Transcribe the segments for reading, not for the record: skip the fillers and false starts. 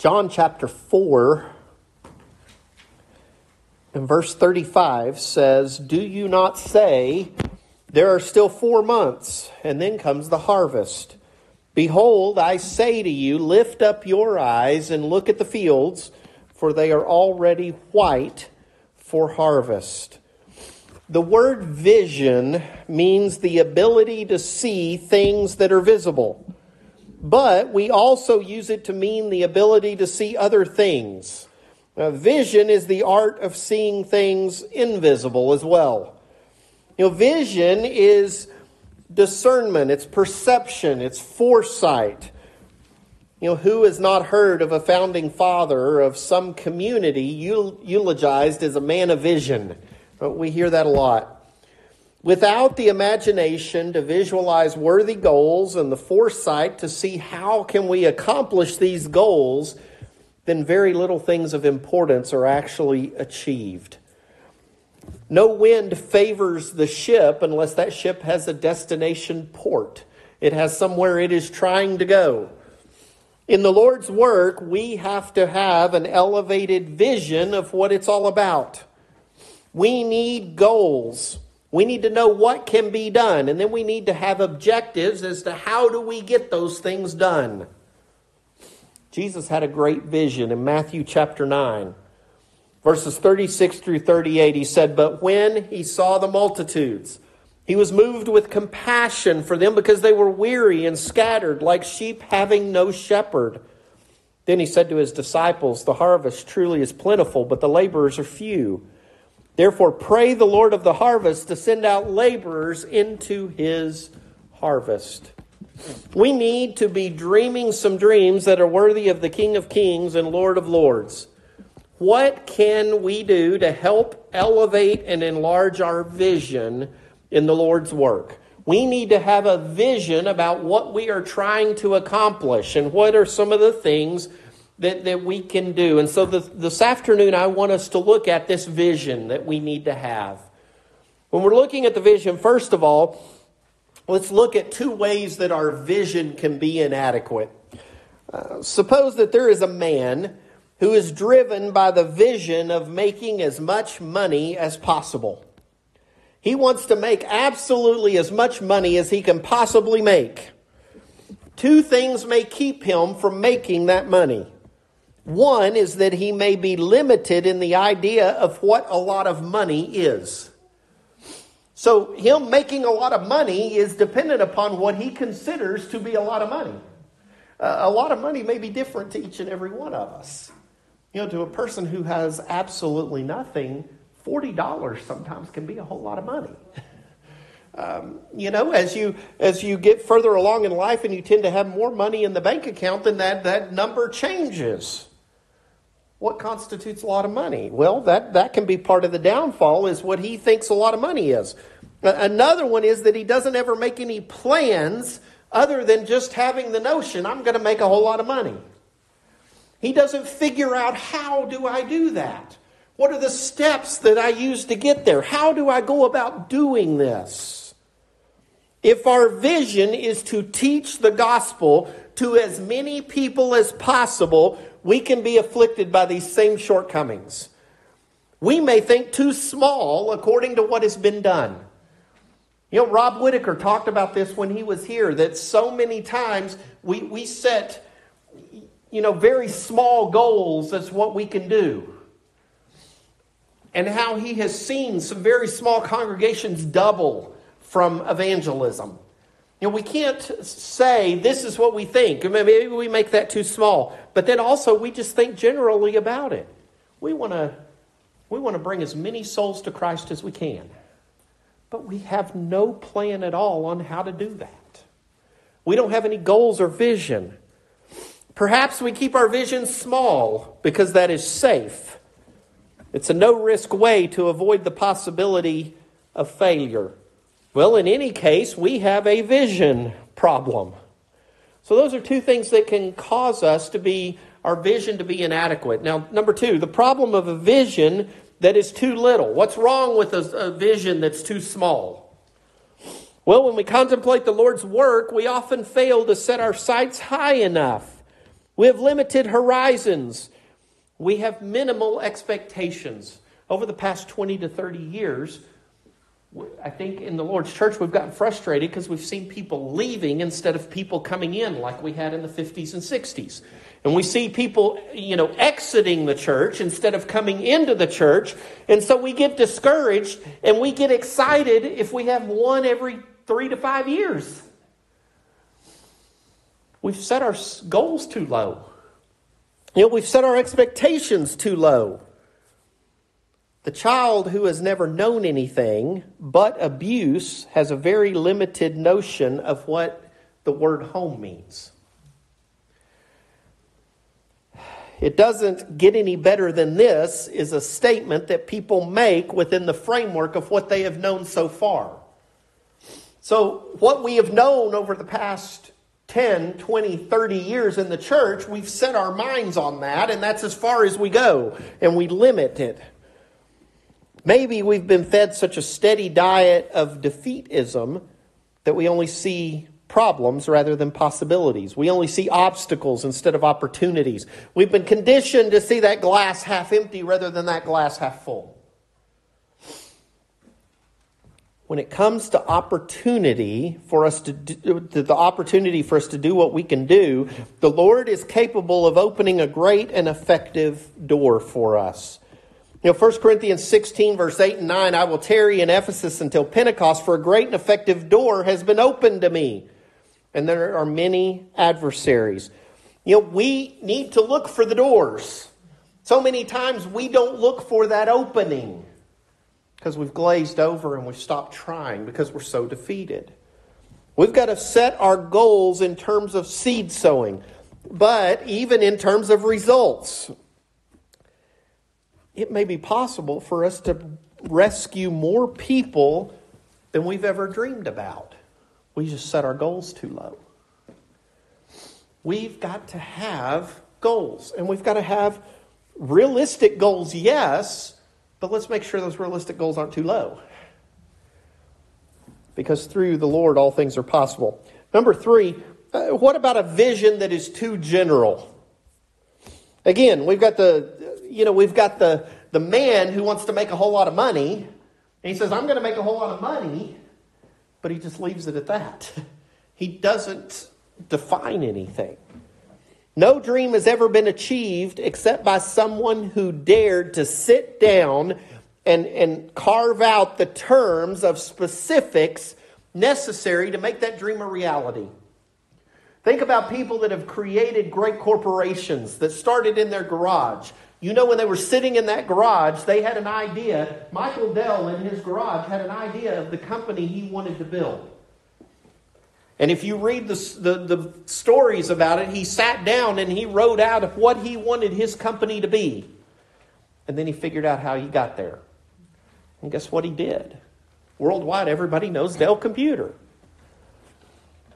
John chapter 4 and verse 35 says, "Do you not say, there are still 4 months, and then comes the harvest? Behold, I say to you, lift up your eyes and look at the fields, for they are already white for harvest." The word vision means the ability to see things that are visible. But we also use it to mean the ability to see other things. Vision is the art of seeing things invisible as well. Vision is discernment, it's perception, it's foresight. Who has not heard of a founding father of some community eulogized as a man of vision? We hear that a lot. Without the imagination to visualize worthy goals and the foresight to see how can we accomplish these goals, then very little things of importance are actually achieved. No wind favors the ship unless that ship has a destination port. It has somewhere it is trying to go. In the Lord's work, we have to have an elevated vision of what it's all about. We need goals. We need to know what can be done, and then we need to have objectives as to how do we get those things done. Jesus had a great vision in Matthew chapter 9, verses 36 through 38. He said, "But when he saw the multitudes, he was moved with compassion for them because they were weary and scattered like sheep having no shepherd. Then he said to his disciples, 'The harvest truly is plentiful, but the laborers are few. Therefore, pray the Lord of the harvest to send out laborers into his harvest.'" We need to be dreaming some dreams that are worthy of the King of Kings and Lord of Lords. What can we do to help elevate and enlarge our vision in the Lord's work? We need to have a vision about what we are trying to accomplish and what are some of the things that we can do. And so this afternoon, I want us to look at this vision that we need to have. When we're looking at the vision, first of all, let's look at 2 ways that our vision can be inadequate. Suppose that there is a man who is driven by the vision of making as much money as possible. He wants to make absolutely as much money as he can possibly make. 2 things may keep him from making that money. One is that he may be limited in the idea of what a lot of money is. So him making a lot of money is dependent upon what he considers to be a lot of money. A lot of money may be different to each and every one of us. To a person who has absolutely nothing, $40 sometimes can be a whole lot of money. As you get further along in life and you tend to have more money in the bank account, then that number changes. What constitutes a lot of money? Well, that can be part of the downfall, is what he thinks a lot of money is. Another one is that he doesn't ever make any plans other than just having the notion, I'm going to make a whole lot of money. He doesn't figure out, how do I do that? What are the steps that I use to get there? How do I go about doing this? If our vision is to teach the gospel to as many people as possible, we can be afflicted by these same shortcomings. We may think too small according to what has been done. Rob Whitaker talked about this when he was here, that so many times we set, very small goals as what we can do. And how he has seen some very small congregations double from evangelism. We can't say this is what we think. Maybe we make that too small. But then also we just think generally about it. We want to bring as many souls to Christ as we can. But we have no plan at all on how to do that. We don't have any goals or vision. Perhaps we keep our vision small because that is safe. It's a no-risk way to avoid the possibility of failure. Well, in any case, we have a vision problem. So those are 2 things that can cause our vision to be inadequate. Now, number 2, the problem of a vision that is too little. What's wrong with a vision that's too small? Well, when we contemplate the Lord's work, we often fail to set our sights high enough. We have limited horizons. We have minimal expectations. Over the past 20 to 30 years, I think in the Lord's church we've gotten frustrated because we've seen people leaving instead of people coming in like we had in the 50s and 60s. And we see people, exiting the church instead of coming into the church. And so we get discouraged and we get excited if we have one every 3 to 5 years. We've set our goals too low. We've set our expectations too low. The child who has never known anything but abuse has a very limited notion of what the word home means. It doesn't get any better than this is a statement that people make within the framework of what they have known so far. So what we have known over the past 10, 20, 30 years in the church, we've set our minds on that, and that's as far as we go, and we limit it. Maybe we've been fed such a steady diet of defeatism that we only see problems rather than possibilities. We only see obstacles instead of opportunities. We've been conditioned to see that glass half empty rather than that glass half full. When it comes to opportunity for us to do what we can do, the Lord is capable of opening a great and effective door for us. 1 Corinthians 16, verse 8 and 9, I will tarry in Ephesus until Pentecost, for a great and effective door has been opened to me. And there are many adversaries. We need to look for the doors. So many times we don't look for that opening because we've glazed over and we've stopped trying because we're so defeated. We've got to set our goals in terms of seed sowing, but even in terms of results. It may be possible for us to rescue more people than we've ever dreamed about. We just set our goals too low. We've got to have goals, and we've got to have realistic goals, yes, but let's make sure those realistic goals aren't too low. Because through the Lord, all things are possible. Number 3, what about a vision that is too general? Again, we've got the man who wants to make a whole lot of money. And he says, I'm going to make a whole lot of money. But he just leaves it at that. He doesn't define anything. No dream has ever been achieved except by someone who dared to sit down and carve out the terms of specifics necessary to make that dream a reality. Think about people that have created great corporations that started in their garage. When they were sitting in that garage, they had an idea. Michael Dell in his garage had an idea of the company he wanted to build. And if you read the stories about it, he sat down and he wrote out what he wanted his company to be. And then he figured out how he got there. And guess what he did? Worldwide, everybody knows Dell Computer.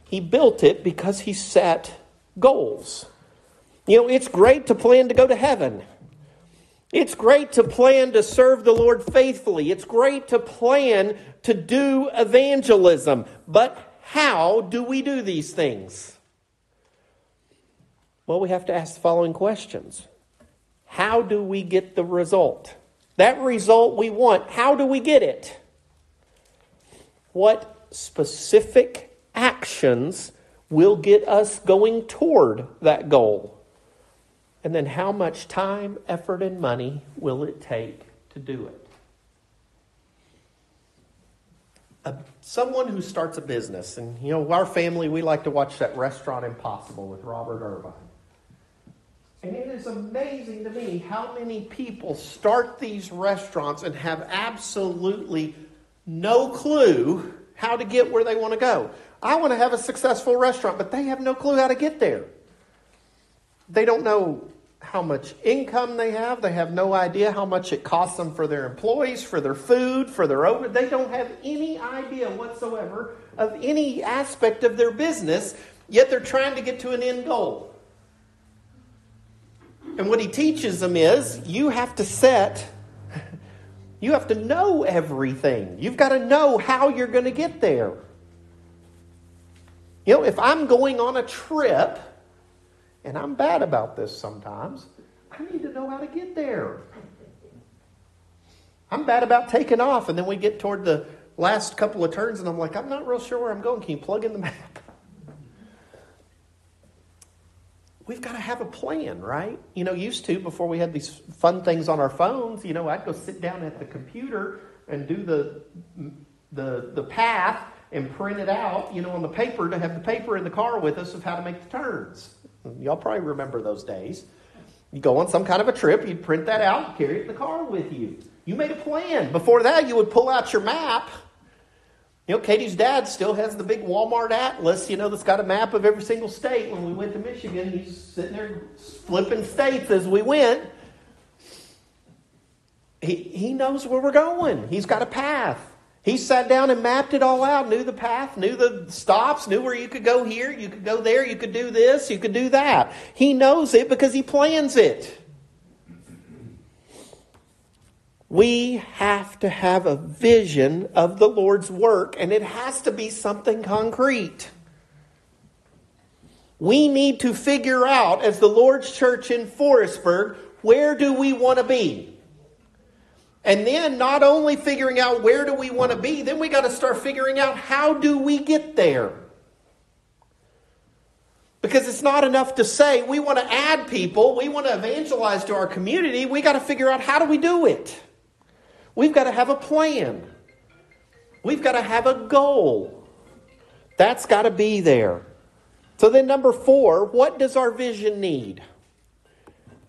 He built it because he set goals. It's great to plan to go to heaven. It's great to plan to serve the Lord faithfully. It's great to plan to do evangelism. But how do we do these things? Well, we have to ask the following questions. How do we get the result? That result we want, how do we get it? What specific actions will get us going toward that goal? And then how much time, effort, and money will it take to do it? Someone who starts a business, and our family, we like to watch that Restaurant Impossible with Robert Irvine. And it is amazing to me how many people start these restaurants and have absolutely no clue how to get where they want to go. I want to have a successful restaurant, but they have no clue how to get there. They don't know how much income they have. They have no idea how much it costs them for their employees, for their food, for their overhead. They don't have any idea whatsoever of any aspect of their business, yet they're trying to get to an end goal. And what he teaches them is you have to know everything. You've got to know how you're going to get there. If I'm going on a trip and I'm bad about this sometimes, I need to know how to get there. I'm bad about taking off, and then we get toward the last couple of turns, and I'm like, I'm not real sure where I'm going. Can you plug in the map? We've got to have a plan, right? Used to, before we had these fun things on our phones, I'd go sit down at the computer and do the path and print it out, on the paper, to have the paper in the car with us of how to make the turns. Y'all probably remember those days. You go on some kind of a trip, you'd print that out and carry it in the car with you. You made a plan. Before that, you would pull out your map. Katie's dad still has the big Walmart atlas, that's got a map of every single state. When we went to Michigan, he's sitting there flipping states as we went. He knows where we're going. He's got a path. He sat down and mapped it all out, knew the path, knew the stops, knew where you could go here, you could go there, you could do this, you could do that. He knows it because he plans it. We have to have a vision of the Lord's work, and it has to be something concrete. We need to figure out, as the Lord's church in Forestburg, where do we want to be? And then not only figuring out where do we want to be, then we got to start figuring out how do we get there. Because it's not enough to say we want to add people, we want to evangelize to our community. We got to figure out how do we do it. We've got to have a plan. We've got to have a goal. That's got to be there. So then number 4, what does our vision need?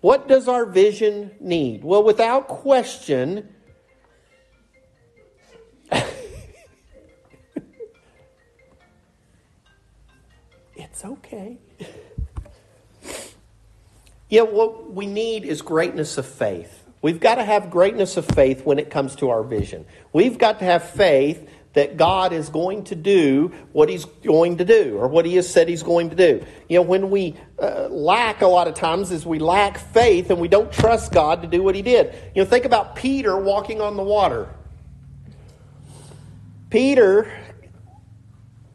What does our vision need? Well, without question, it's okay. What we need is greatness of faith. We've got to have greatness of faith when it comes to our vision. We've got to have faith that God is going to do what He's going to do, or what He has said He's going to do. When we lack a lot of times is we lack faith and we don't trust God to do what He did. Think about Peter walking on the water. Peter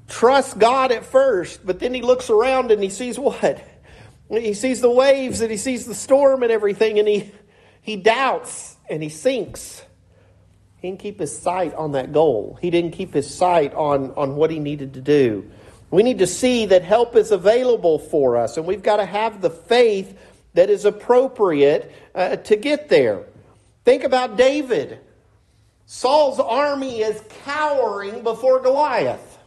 trusts God at first, but then he looks around and he sees what? He sees the waves and he sees the storm and everything, and he doubts and he sinks. He didn't keep his sight on that goal. He didn't keep his sight on what he needed to do. We need to see that help is available for us, and we've got to have the faith that is appropriate to get there. Think about David. Saul's army is cowering before Goliath.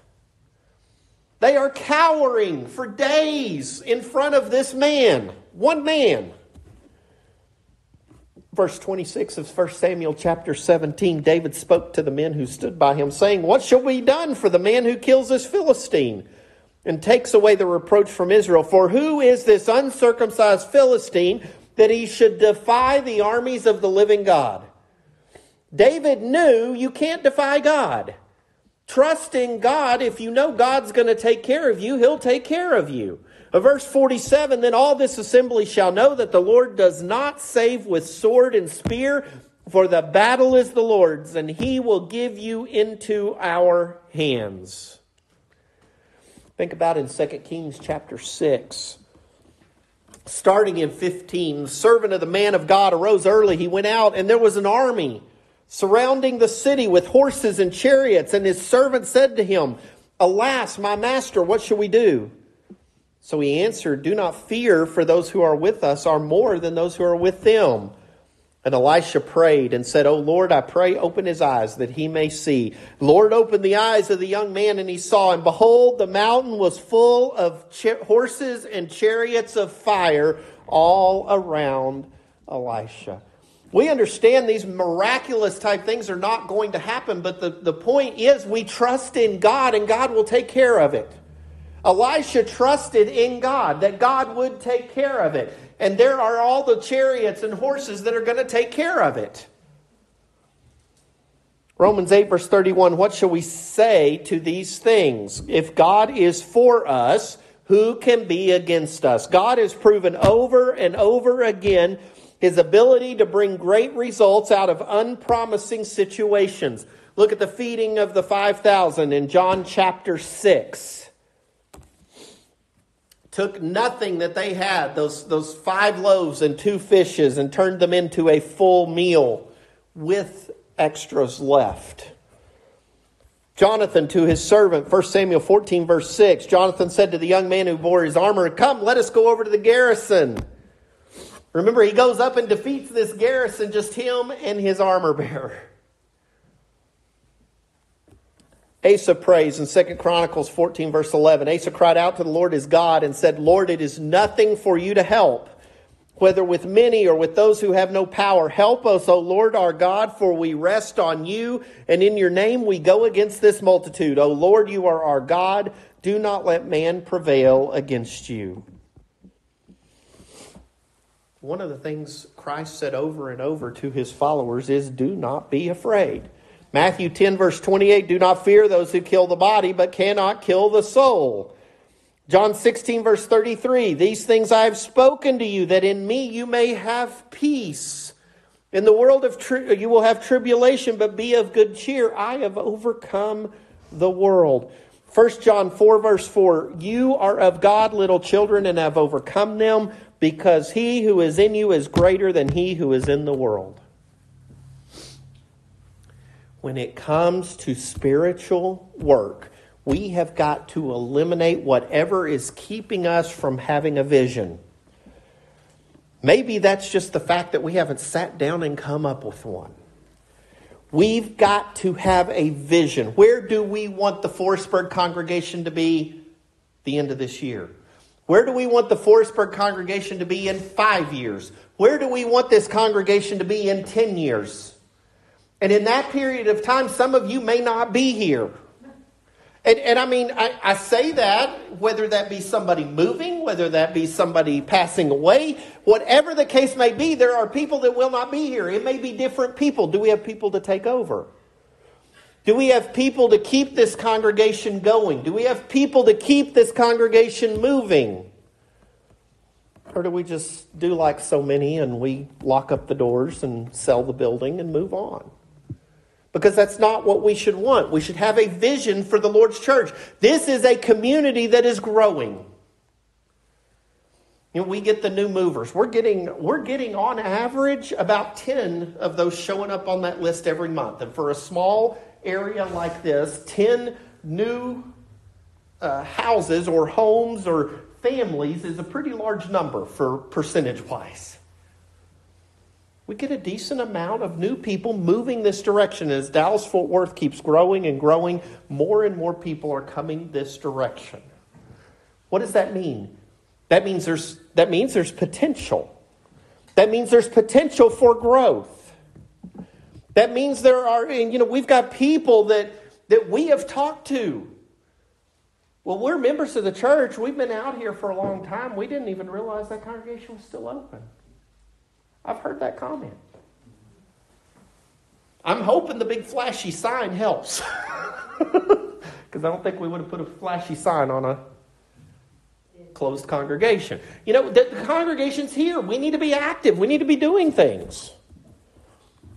They are cowering for days in front of this man, one man. Verse 26 of 1 Samuel chapter 17, David spoke to the men who stood by him, saying, "What shall be done for the man who kills this Philistine and takes away the reproach from Israel? For who is this uncircumcised Philistine that he should defy the armies of the living God?" David knew you can't defy God. Trust in God. If you know God's going to take care of you, He'll take care of you. Verse 47, "Then all this assembly shall know that the Lord does not save with sword and spear, for the battle is the Lord's, and He will give you into our hands." Think about in 2 Kings chapter 6. Starting in 15, the servant of the man of God arose early. He went out, and there was an army surrounding the city with horses and chariots. And his servant said to him, "Alas, my master, what shall we do?" So he answered, "Do not fear, for those who are with us are more than those who are with them." And Elisha prayed and said, "O Lord, I pray, open his eyes that he may see." Lord opened the eyes of the young man, and he saw, and behold, the mountain was full of horses and chariots of fire all around Elisha. We understand these miraculous type things are not going to happen, but the point is we trust in God, and God will take care of it. Elisha trusted in God, that God would take care of it. And there are all the chariots and horses that are going to take care of it. Romans 8 verse 31, "What shall we say to these things? If God is for us, who can be against us?" God has proven over and over again His ability to bring great results out of unpromising situations. Look at the feeding of the 5,000 in John chapter 6. took nothing that they had, those 5 loaves and 2 fishes, and turned them into a full meal with extras left. Jonathan to his servant, 1 Samuel 14, verse 6, Jonathan said to the young man who bore his armor, "Come, let us go over to the garrison." Remember, he goes up and defeats this garrison, just him and his armor bearer. Asa prays in 2 Chronicles 14, verse 11. Asa cried out to the Lord his God and said, "Lord, it is nothing for you to help, whether with many or with those who have no power. Help us, O Lord our God, for we rest on you, and in your name we go against this multitude. O Lord, you are our God. Do not let man prevail against you." One of the things Christ said over and over to his followers is, do not be afraid. Matthew 10, verse 28, do not fear those who kill the body, but cannot kill the soul. John 16, verse 33, these things I have spoken to you, that in me you may have peace. In the world you will have tribulation, but be of good cheer. I have overcome the world. 1 John 4, verse 4, you are of God, little children, and have overcome them, because he who is in you is greater than he who is in the world. When it comes to spiritual work, we have got to eliminate whatever is keeping us from having a vision. Maybe that's just the fact that we haven't sat down and come up with one. We've got to have a vision. Where do we want the Forestburg congregation to be the end of this year? Where do we want the Forestburg congregation to be in 5 years? Where do we want this congregation to be in 10 years? And in that period of time, some of you may not be here. And I mean, I say that, whether that be somebody moving, whether that be somebody passing away, whatever the case may be, there are people that will not be here. It may be different people. Do we have people to take over? Do we have people to keep this congregation going? Do we have people to keep this congregation moving? Or do we just do like so many and we lock up the doors and sell the building and move on? Because that's not what we should want. We should have a vision for the Lord's church. This is a community that is growing. You know, we get the new movers. We're getting on average about 10 of those showing up on that list every month. And for a small area like this, 10 new houses or homes or families is a pretty large number for percentage-wise. We get a decent amount of new people moving this direction. As Dallas-Fort Worth keeps growing and growing, more and more people are coming this direction. What does that mean? That means there's potential. That means there's potential for growth. That means we've got people that we have talked to. Well, we're members of the church. We've been out here for a long time. We didn't even realize that congregation was still open. I've heard that comment. I'm hoping the big flashy sign helps. Because I don't think we would have put a flashy sign on a closed congregation. You know, the congregation's here. We need to be active. We need to be doing things.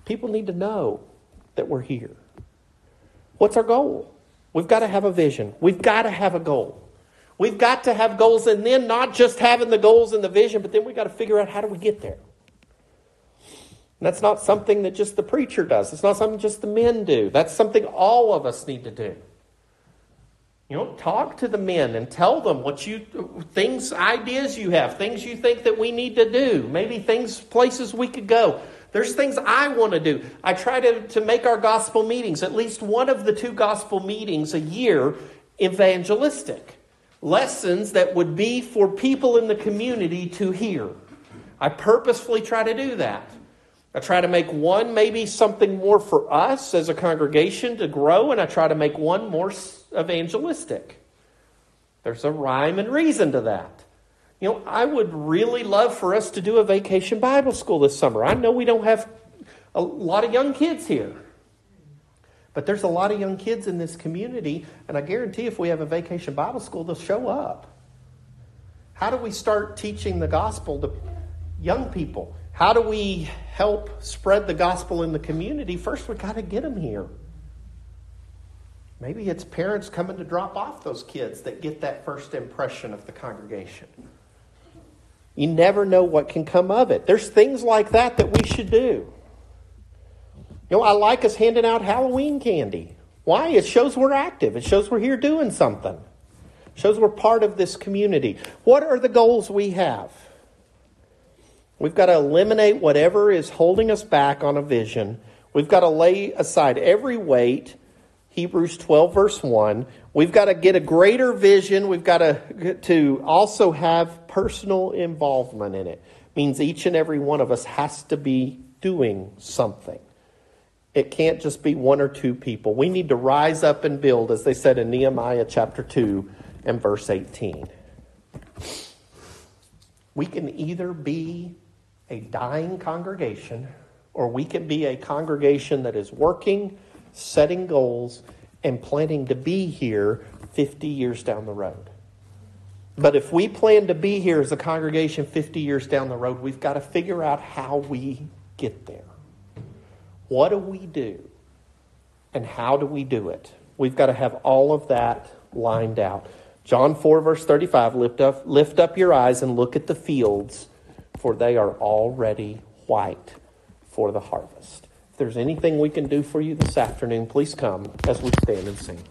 People need to know that we're here. What's our goal? We've got to have a vision. We've got to have a goal. We've got to have goals, and then not just having the goals and the vision, but then we've got to figure out how do we get there. And that's not something that just the preacher does. It's not something just the men do. That's something all of us need to do. You know, talk to the men and tell them ideas you have, things you think that we need to do, maybe places we could go. There's things I want to do. I try to make our gospel meetings, at least one of the 2 gospel meetings a year, evangelistic. Lessons that would be for people in the community to hear. I purposefully try to do that. I try to make one maybe something more for us as a congregation to grow, and I try to make one more evangelistic. There's a rhyme and reason to that. You know, I would really love for us to do a vacation Bible school this summer. I know we don't have a lot of young kids here, but there's a lot of young kids in this community, and I guarantee if we have a vacation Bible school, they'll show up. How do we start teaching the gospel to young people? How do we help spread the gospel in the community? First, we've got to get them here. Maybe it's parents coming to drop off those kids that get that first impression of the congregation. You never know what can come of it. There's things like that we should do. I like us handing out Halloween candy. Why? It shows we're active. It shows we're here doing something. It shows we're part of this community. What are the goals we have? We've got to eliminate whatever is holding us back on a vision. We've got to lay aside every weight. Hebrews 12, verse 1. We've got to get a greater vision. We've got to also have personal involvement in it. Means each and every one of us has to be doing something. It can't just be one or two people. We need to rise up and build, as they said in Nehemiah chapter 2 and verse 18. We can either be a dying congregation, or we can be a congregation that is working, setting goals, and planning to be here 50 years down the road. But if we plan to be here as a congregation 50 years down the road, we've got to figure out how we get there. What do we do? And how do we do it? We've got to have all of that lined out. John 4, verse 35, lift up your eyes and look at the fields, for they are already white for the harvest. If there's anything we can do for you this afternoon, please come as we stand and sing.